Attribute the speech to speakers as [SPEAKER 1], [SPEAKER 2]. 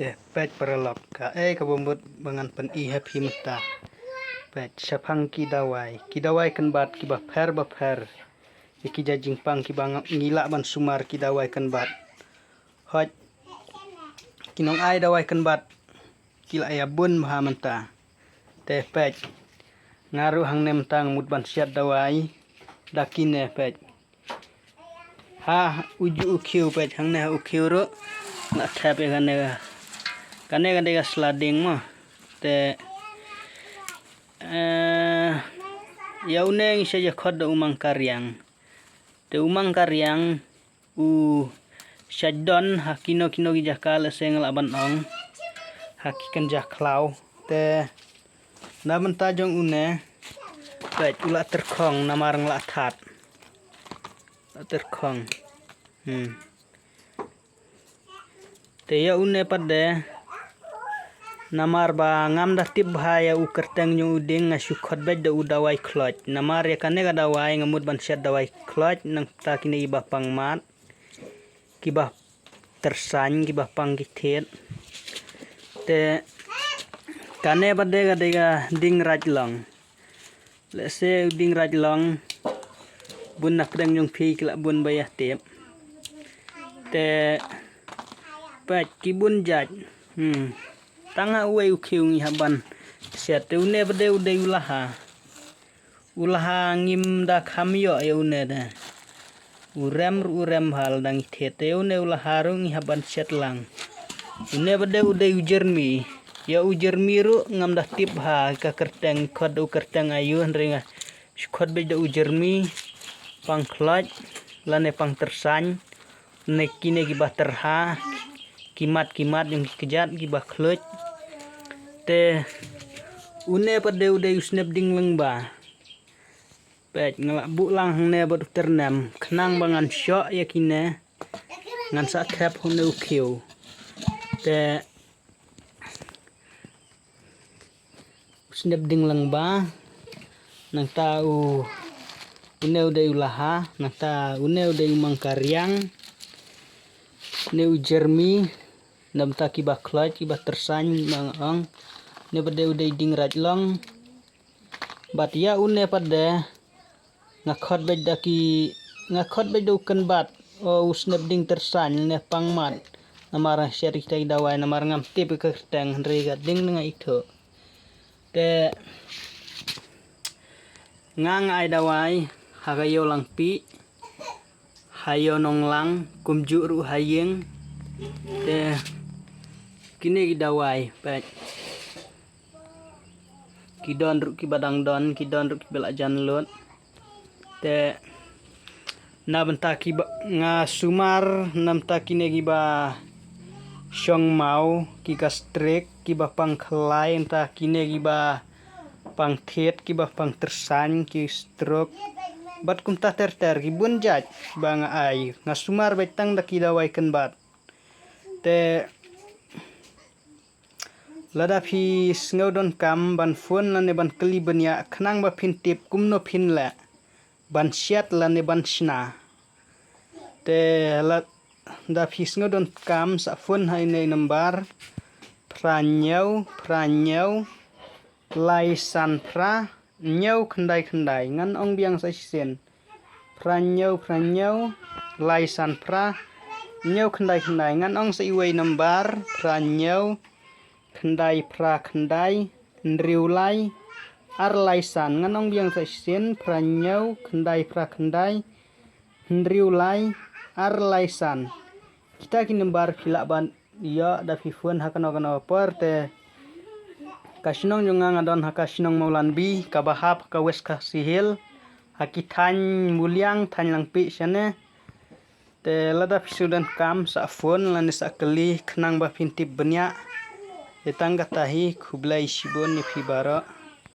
[SPEAKER 1] Teh pet peralok ka kabombot bangan pen happy mata. Pet syafang ki dawai kan bat ki ba pher ki jajing pang ki bang ngila ban sumar ki dawai kan bat hot kinong ai dawai kan bat kila ya bun maha menta. Teh pet ngaru hang nem tang mut ban siat dawai dakine pet ha uju ukhiu pet hang ne ukhiu ro na thap e kane ga sliding mo te yaune ngi saja khod umang karyang te umang karyang u shadon hakino kino gi jakal sengel aban ong hakikan jaklau te naban tajong une pet ula terkhong namarang la that terkhong te ya une pade namar ba ngam da tip bahaya u kerteng nyu uding ngasu khot bed da udawai kloj namar ya kane ga dawai ngamut ban set dawai kloj nang ta kini iba pangmat kiba tersan kiba panggithet te kane bade ga ding rajlong le se ding rajlong bun nak dang nyung phi kila bun bayah tep te pat kibun jaj tanga uai ukhiu ngi haban set te une bade ude ulaha ngim da khamyo e une da urem hal dang thete une ulaha ru ngi haban set lang une bade ude ujermi ya ujermi ru ngam da tip ha ka kerteng khod u kerteng ayu ringa khod be da ujermi pang khlaj lane pang tersan nekine gi baterha kimat yang kejat gi bakhloj te une pade ude usnep ding lengba pet ngalak bu lang ne bad ternam khnang bangan syok yakine ngan sa thap hune ukhiu te usnep ding lengba nang ta une ude ulaha nang ta une ude umang karyang ne ujermi nam ta ki bakhlaj ki batersan mang ne bade ude ding rajlong bat ya une pade ngakhot beda ukan bat o usnep ding tersan ne pangmat namara syari tai dawai namar ngam tip ke kerteng rega ding nga itho te ngang ai dawai hagayo langpi hayo nonglang kumju ru hayeng te kini gidawai pet kidon ru ki badang don kidon ru ki belajan lot te na benta ki nga sumar nam ta kine gi ba syong mau ki gastrik ki ba pang khlai enta kine gi ba pang thet ki ba pang tersan ki stroke bat kum ta ter ki bun jaj bang ai nga sumar betang da ki dawai kan bat te lada phi sngodon kam ban phone lane ban kli banya khnang ba phin tip kumno phin la ban siat lane ban sna te la da phi sngodon kam sa phone hai nei number pranyau lai san pra nyau khandai ngan ong biang sa sen pranyau lai san pra nyau khandai ngan ong sa iwei number pranyau khandai pra khandai ndriu lai ar lai san ngan ong biang sa sen pranyau khandai pra khandai ndriu lai ar lai san kita ki number phila ban ya da phi phone hakano par te kasinong jungang adon hakasinong maulan bi kabahap ka wes ka sihil hakithan mulyang than langpi sane te lada pisudan kam sa phone lani sa kali khnang ba phin tip banya etang gatahi khublai sibon ni phibara